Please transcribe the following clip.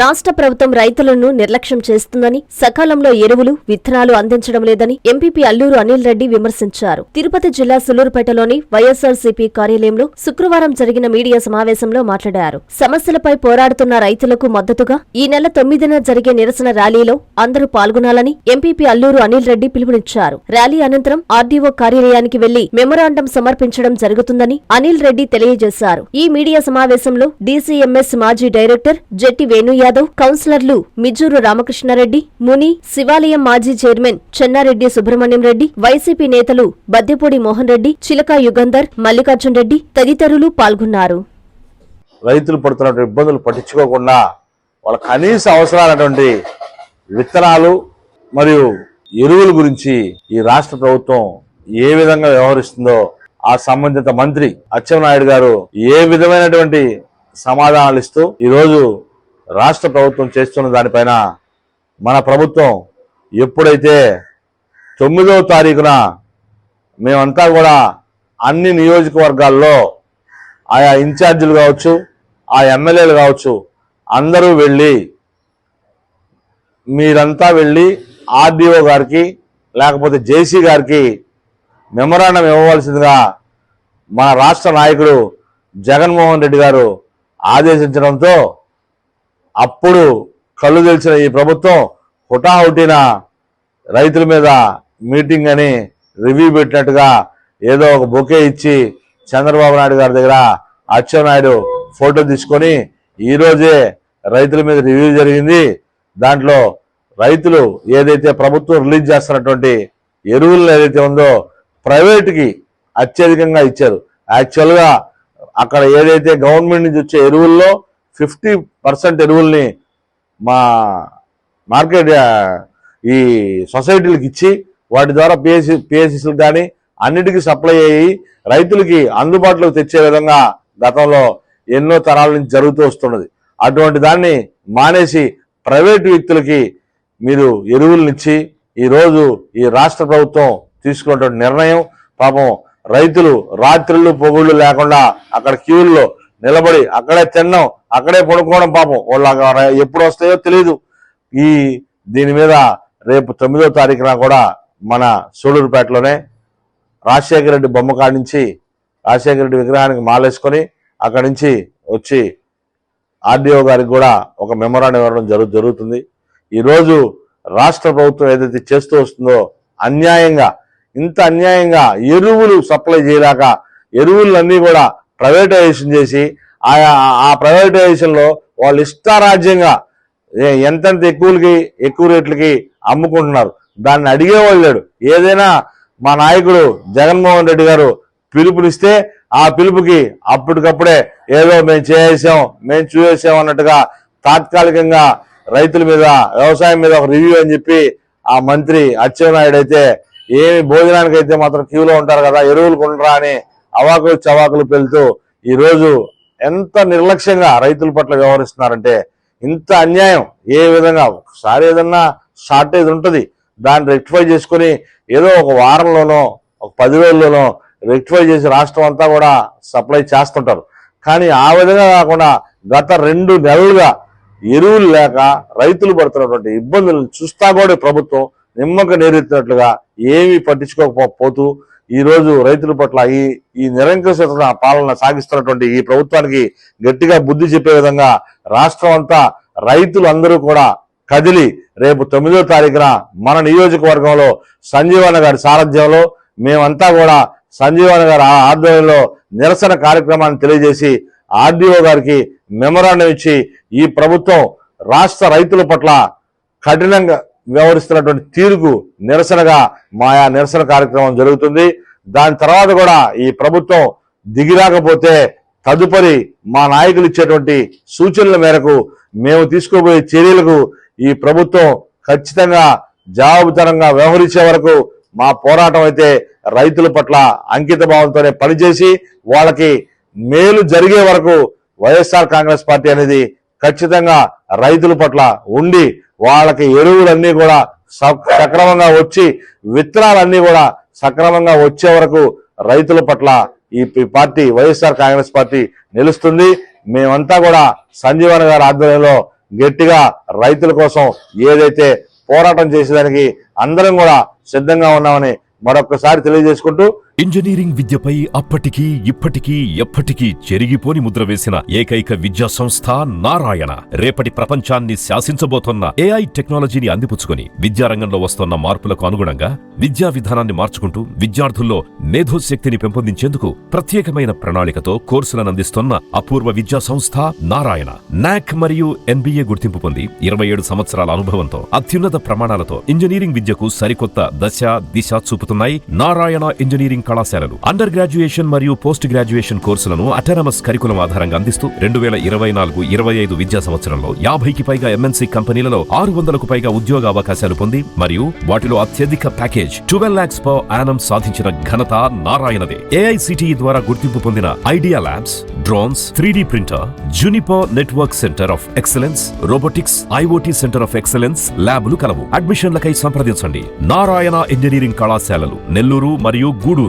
రాష్ట్ర ప్రభుత్వం రైతులను నిర్లక్ష్యం చేస్తుందని, సకాలంలో ఎరువులు, విత్తనాలు అందించడం లేదని ఎంపీపీ అల్లూరు అనిల్ రెడ్డి విమర్శించారు. తిరుపతి జిల్లా సులూరుపేటలోని వైఎస్సార్సీపీ కార్యాలయంలో శుక్రవారం జరిగిన మీడియా సమావేశంలో మాట్లాడారు. సమస్యలపై పోరాడుతున్న రైతులకు మద్దతుగా ఈ నెల 9న జరిగే నిరసన ర్యాలీలో అందరూ పాల్గొనాలని ఎంపీపీ అల్లూరు అనిల్ రెడ్డి పిలుపునిచ్చారు. ర్యాలీ అనంతరం ఆర్డీఓ కార్యాలయానికి వెళ్లి మెమొరాండం సమర్పించడం జరుగుతుందని అనిల్ రెడ్డి తెలియజేశారు. ఈ మీడియా సమావేశంలో డీసీఎంఎస్ మాజీ డైరెక్టర్ జెట్టి వేణు యాదవ్, కౌన్సిలర్లు మిజ్జూరు రామకృష్ణారెడ్డి, ముని, శివాలయం మాజీ చైర్మన్ చెన్నారెడ్డి సుబ్రహ్మణ్యం రెడ్డి, వైసీపీ నేతలు బద్దెపూడి మోహన్ రెడ్డి, చిలకా యుగంధర్, మల్లికార్జున్ రెడ్డి తదితరులు పాల్గొన్నారు. రైతులు పడుతున్న ఇబ్బందులు పట్టించుకోకుండా వాళ్ళ కనీస అవసరాలైనటువంటి విత్తనాలు మరియు ఎరువుల గురించి ఈ రాష్ట్ర ప్రభుత్వం ఏ విధంగా వ్యవహరిస్తుందో ఆ సంబంధిత మంత్రి అచ్చెన్నాయుడు గారు ఏ విధమైనటువంటి సమాధానాలు ఇస్తూ ఈరోజు రాష్ట్ర ప్రభుత్వం చేస్తున్న దానిపైన మన ప్రభుత్వం ఎప్పుడైతే 9వ తారీఖున మేమంతా కూడా అన్ని నియోజకవర్గాల్లో ఆయా ఇన్ఛార్జీలు కావచ్చు, ఆ ఎమ్మెల్యేలు కావచ్చు, అందరూ మీరంతా వెళ్ళి ఆర్డీఓ గారికి లేకపోతే జేసీ గారికి మెమొరాండం ఇవ్వవలసిందిగా మన రాష్ట్ర నాయకుడు జగన్మోహన్ రెడ్డి గారు ఆదేశించడంతో అప్పుడు కళ్ళు తెలిసిన ఈ ప్రభుత్వం హుటాహుటిన రైతుల మీద మీటింగ్ అని రివ్యూ పెట్టినట్టుగా ఏదో ఒక బొకే ఇచ్చి చంద్రబాబు నాయుడు గారి దగ్గర అచ్చెన్నాయుడు ఫోటో తీసుకొని ఈరోజే రైతుల మీద రివ్యూ జరిగింది. దాంట్లో రైతులు ఏదైతే ప్రభుత్వం రిలీజ్ చేస్తున్నటువంటి ఎరువులను ఏదైతే ఉందో ప్రైవేటుకి అత్యధికంగా ఇచ్చారు. యాక్చువల్గా అక్కడ ఏదైతే గవర్నమెంట్ నుంచి వచ్చే ఎరువుల్లో 50% ఎరువుల్ని మా మార్కెట్ ఈ సొసైటీలకు ఇచ్చి వాటి ద్వారా పిఎస్సిలకు కానీ అన్నిటికీ సప్లై అయ్యి రైతులకి అందుబాటులోకి తెచ్చే విధంగా గతంలో ఎన్నో తరాల నుంచి జరుగుతూ వస్తున్నది. అటువంటి దాన్ని మానేసి ప్రైవేటు వ్యక్తులకి మీరు ఎరువులనిచ్చి ఈరోజు ఈ రాష్ట్ర ప్రభుత్వం తీసుకున్నటువంటి నిర్ణయం పాపం రైతులు రాత్రులు పొగుళ్ళు లేకుండా అక్కడ క్యూల్లో నిలబడి అక్కడే తినడం, అక్కడే పడుకోవడం, పాపం వాళ్ళు ఎప్పుడు వస్తాయో తెలియదు. దీని మీద రేపు 9వ తారీఖున కూడా మన సూళూరుపేటలోనే రాజశేఖర రెడ్డి బొమ్మ కాడి నుంచి రాజశేఖర రెడ్డి విగ్రహానికి మాలేసుకొని అక్కడి నుంచి వచ్చి ఆర్డీఓ గారికి కూడా ఒక మెమొరాండం ఇవ్వడం జరుగుతుంది. ఈరోజు రాష్ట్ర ప్రభుత్వం ఏదైతే చేస్తూ వస్తుందో ఇంత అన్యాయంగా ఎరువులు సప్లై చేయలేక ఎరువులన్నీ కూడా ప్రైవేటైజేషన్ చేసి ఆ ప్రైవేటైజేషన్లో వాళ్ళు ఇష్టారాజ్యంగా ఎంతెంత ఎక్కువ రేట్లకి అమ్ముకుంటున్నారు. దాన్ని అడిగేవాళ్ళు లేడు. ఏదైనా మా నాయకుడు జగన్మోహన్ రెడ్డి గారు పిలుపునిస్తే ఆ పిలుపుకి అప్పటికప్పుడే ఏదో మేము చూసేసాం అన్నట్టుగా తాత్కాలికంగా రైతుల మీద వ్యవసాయం మీద ఒక రివ్యూ అని చెప్పి ఆ మంత్రి అచ్చెన్నాయుడు అయితే ఏమి భోజనానికి అయితే మాత్రం క్యూలో ఉంటారు కదా, ఎరువులు కొనరా అని అవాకులు చవాకులు పెళ్తూ ఈరోజు ఎంత నిర్లక్ష్యంగా రైతుల పట్ల వ్యవహరిస్తున్నారంటే ఇంత అన్యాయం ఏ విధంగా. ఒకసారి ఏదన్నా షార్టేజ్ ఉంటుంది, దాన్ని రెక్టిఫై చేసుకుని ఏదో ఒక వారంలోనో ఒక 10 రోజుల్లోనో రెక్టిఫై చేసి రాష్ట్రం అంతా కూడా సప్లై చేస్తుంటారు. కానీ ఆ విధంగా కాకుండా గత 2 నెలలుగా ఎరువులు లేక రైతులు పడుతున్నటువంటి ఇబ్బందులను చూస్తా కూడా ప్రభుత్వం నిమ్మక నీరెత్తినట్లుగా ఏమీ పట్టించుకోకపోతూ ఈరోజు రైతుల పట్ల ఈ నిరంకుశ పాలన సాగిస్తున్నటువంటి ఈ ప్రభుత్వానికి గట్టిగా బుద్ధి చెప్పే విధంగా రాష్ట్రం అంతా రైతులు అందరూ కూడా కదిలి రేపు 9వ తారీఖున మన నియోజకవర్గంలో సంజీవన్న గారి సారథ్యంలో మేమంతా కూడా సంజీవన్న గారి ఆధ్వర్యంలో నిరసన కార్యక్రమాన్ని తెలియజేసి ఆర్డీఓ గారికి మెమొరాండం ఇచ్చి ఈ ప్రభుత్వం రాష్ట్ర రైతుల పట్ల కఠినంగా వ్యవహరిస్తున్నటువంటి తీరుకు నిరసనగా మాయా నిరసన కార్యక్రమం జరుగుతుంది. దాని తర్వాత కూడా ఈ ప్రభుత్వం దిగిరాకపోతే తదుపరి మా నాయకులు ఇచ్చేటువంటి సూచనల మేరకు మేము తీసుకోబోయే చర్యలకు ఈ ప్రభుత్వం ఖచ్చితంగా జవాబుదారంగా వ్యవహరించే వరకు మా పోరాటం అయితే రైతుల పట్ల అంకిత భావంతోనే పనిచేసి వాళ్ళకి మేలు జరిగే వరకు వైఎస్ఆర్ కాంగ్రెస్ పార్టీ అనేది ఖచ్చితంగా రైతుల పట్ల ఉండి వాళ్ళకి ఎరువులన్నీ కూడా సక్రమంగా వచ్చి విత్తనాలన్నీ కూడా సక్రమంగా వచ్చే వరకు రైతుల పట్ల ఈ పార్టీ వైఎస్ఆర్ కాంగ్రెస్ పార్టీ నిలుస్తుంది. మేమంతా కూడా సంజీవన్ గారి ఆధ్వర్యంలో గట్టిగా రైతుల కోసం ఏదైతే పోరాటం చేసేదానికి అందరం కూడా సిద్ధంగా ఉన్నామని మరొకసారి తెలియజేసుకుంటూ ఇంజనీరింగ్ విద్యపై అప్పటికీ ఇప్పటికీ ఎప్పటికీ చెరిగిపోని ముద్ర వేసిన ఏకైక విద్యా సంస్థ నారాయణ రేపటి ప్రపంచాన్ని శాసించబోతోన్న AI టెక్నాలజీని అందిపుచ్చుకొని విద్యారంగంలో వస్తోన్న మార్పులకు అనుగుణంగా విద్యా విధానాన్ని మార్చుకుంటూ విద్యార్థుల్లో మేధోశక్తిని పెంపొందించేందుకు ప్రత్యేకమైన ప్రణాళికతో కోర్సులను అందిస్తోన్న అపూర్వ విద్యా సంస్థ నారాయణ. NAC మరియు NBA గుర్తింపు పొంది 27 సంవత్సరాల అనుభవంతో అత్యున్నత ప్రమాణాలతో ఇంజనీరింగ్ విద్యకు సరికొత్త దశ దిశ చూపుతున్నాయి నారాయణ ఇంజనీరింగ్ కళాశాలలు. అండర్ గ్రాడ్యుయేషన్ మరియు పోస్ట్ గ్రాడ్యుయేషన్ కోర్సులను అటానమస్ కరికులం ఆధారంగా అందిస్తూ 2024-25 విద్యా సంవత్సరంలో 50కి పైగా MNC కంపెనీలలో 600కు పైగా ఉద్యోగ అవకాశాలు పొంది మరియు వాటిలో అత్యధిక ప్యాకేజ్ 12 lakhs per annum సాధించిన ఘనత నారాయణదే. AICTE ద్వారా గుర్తింపు పొందిన idea labs, drones, 3D printer, Juniper network centre of excellence, robotics, IoT centre of excellence ల్యాబులు కలవు. అడ్మిషన్లకై సంప్రదించండి. నారాయణ ఇంజనీరింగ్ కళాశాలలు నెల్లూరు మరియు గూడూరు.